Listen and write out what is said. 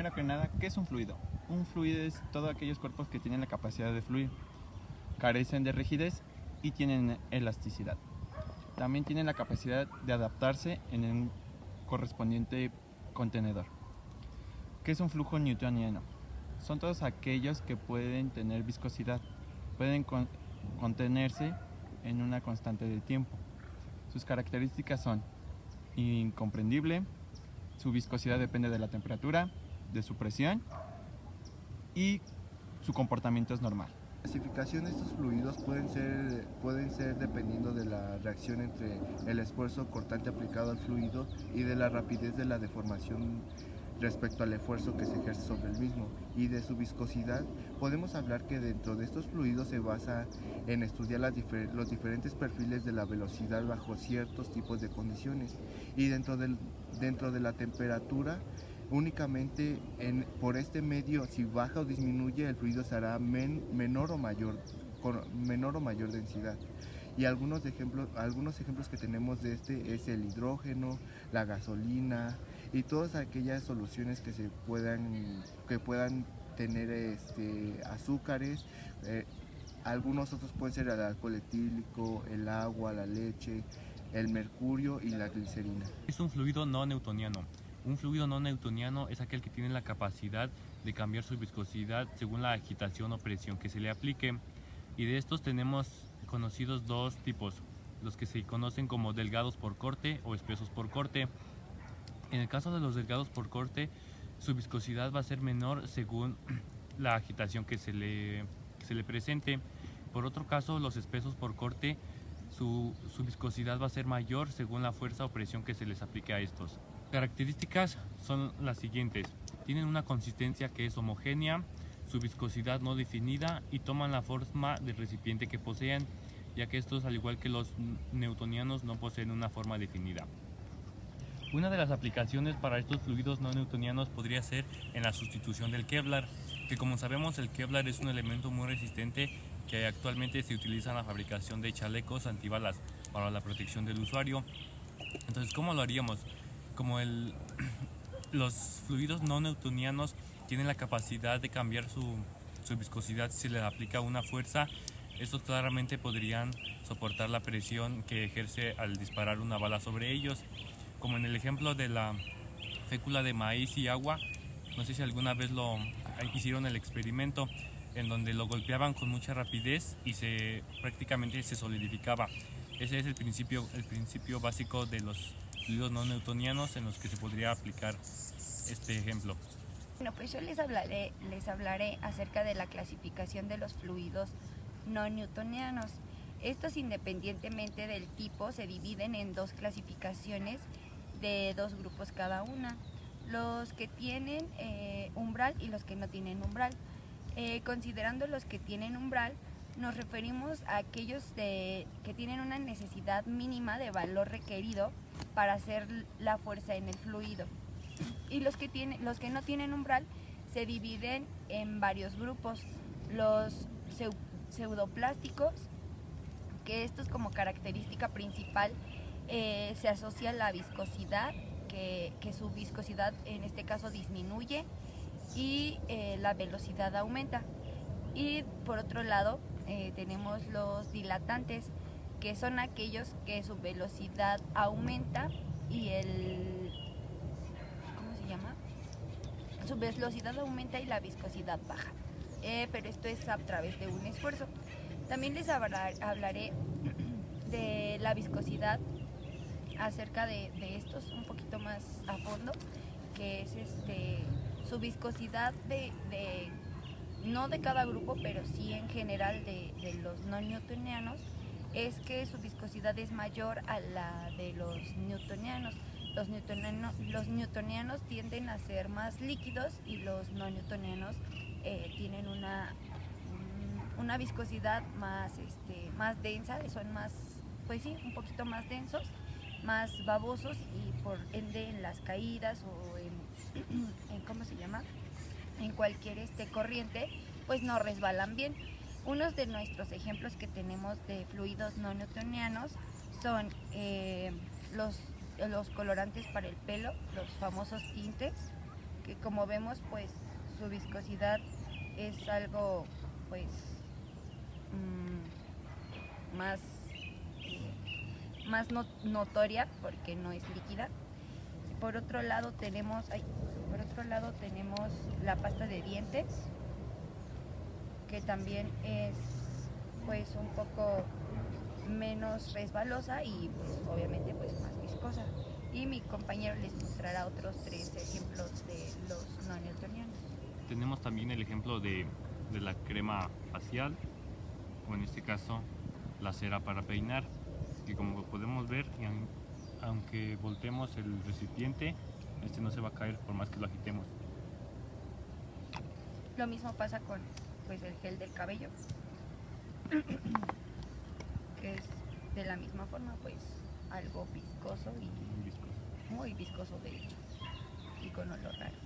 Primero que nada, ¿qué es un fluido? Un fluido es todos aquellos cuerpos que tienen la capacidad de fluir, carecen de rigidez y tienen elasticidad. También tienen la capacidad de adaptarse en un correspondiente contenedor. ¿Qué es un flujo newtoniano? Son todos aquellos que pueden tener viscosidad, pueden contenerse en una constante de tiempo. Sus características son incomprendible, su viscosidad depende de la temperatura, de su presión y su comportamiento es normal. La clasificación de estos fluidos pueden ser dependiendo de la reacción entre el esfuerzo cortante aplicado al fluido y de la rapidez de la deformación respecto al esfuerzo que se ejerce sobre el mismo, y de su viscosidad. Podemos hablar que dentro de estos fluidos se basa en estudiar los diferentes perfiles de la velocidad bajo ciertos tipos de condiciones, y dentro de la temperatura únicamente por este medio, si baja o disminuye, el fluido será menor o mayor densidad. Y algunos ejemplos que tenemos de este es el hidrógeno, la gasolina y todas aquellas soluciones que puedan tener azúcares. Algunos otros pueden ser el alcohol etílico, el agua, la leche, el mercurio y la glicerina. Es un fluido no newtoniano. Un fluido no newtoniano es aquel que tiene la capacidad de cambiar su viscosidad según la agitación o presión que se le aplique. Y de estos tenemos conocidos dos tipos, los que se conocen como delgados por corte o espesos por corte. En el caso de los delgados por corte, su viscosidad va a ser menor según la agitación que se le presente. Por otro caso, los espesos por corte, su viscosidad va a ser mayor según la fuerza o presión que se les aplique a estos. Características son las siguientes: tienen una consistencia que es homogénea, su viscosidad no definida y toman la forma del recipiente que posean, ya que estos, al igual que los newtonianos, no poseen una forma definida. Una de las aplicaciones para estos fluidos no newtonianos podría ser en la sustitución del Kevlar, que como sabemos el Kevlar es un elemento muy resistente que actualmente se utiliza en la fabricación de chalecos antibalas para la protección del usuario. Entonces, ¿cómo lo haríamos? Como los fluidos no newtonianos tienen la capacidad de cambiar su viscosidad si se les aplica una fuerza, estos claramente podrían soportar la presión que ejerce al disparar una bala sobre ellos. Como en el ejemplo de la fécula de maíz y agua, no sé si alguna vez hicieron el experimento en donde lo golpeaban con mucha rapidez y prácticamente se solidificaba. Ese es el principio básico de los fluidos no newtonianos en los que se podría aplicar este ejemplo. Bueno, pues yo les hablaré acerca de la clasificación de los fluidos no newtonianos. Estos, independientemente del tipo, se dividen en dos clasificaciones de dos grupos cada una: los que tienen umbral y los que no tienen umbral. Considerando los que tienen umbral, nos referimos a aquellos que tienen una necesidad mínima de valor requerido para hacer la fuerza en el fluido. Y los que no tienen umbral se dividen en varios grupos: los pseudoplásticos, que estos, como característica principal, se asocia a la viscosidad, que su viscosidad en este caso disminuye y la velocidad aumenta. Y por otro lado tenemos los dilatantes, que son aquellos que su velocidad aumenta y su velocidad aumenta y la viscosidad baja, pero esto es a través de un esfuerzo. También les hablaré de la viscosidad, acerca de estos un poquito más a fondo, que es su viscosidad no de cada grupo, pero sí en general de los no newtonianos, es que su viscosidad es mayor a la de los newtonianos. Los newtonianos tienden a ser más líquidos y los no newtonianos tienen una viscosidad más densa, son más, pues sí, un poquito más densos, más babosos, y por ende en las caídas o en cualquier corriente, pues no resbalan bien. Unos de nuestros ejemplos que tenemos de fluidos no newtonianos son los colorantes para el pelo, los famosos tintes, que como vemos pues su viscosidad es algo pues más, notoria porque no es líquida. Por otro lado tenemos la pasta de dientes, que también es pues un poco menos resbalosa y pues obviamente pues más viscosa. Y mi compañero les mostrará otros 3 ejemplos de los no newtonianos. Tenemos también el ejemplo de la crema facial, o en este caso la cera para peinar, que como podemos ver, aunque volteemos el recipiente, este no se va a caer por más que lo agitemos. Lo mismo pasa con pues el gel del cabello, que es de la misma forma pues algo viscoso y Muy viscoso. muy viscoso de hecho y con olor raro.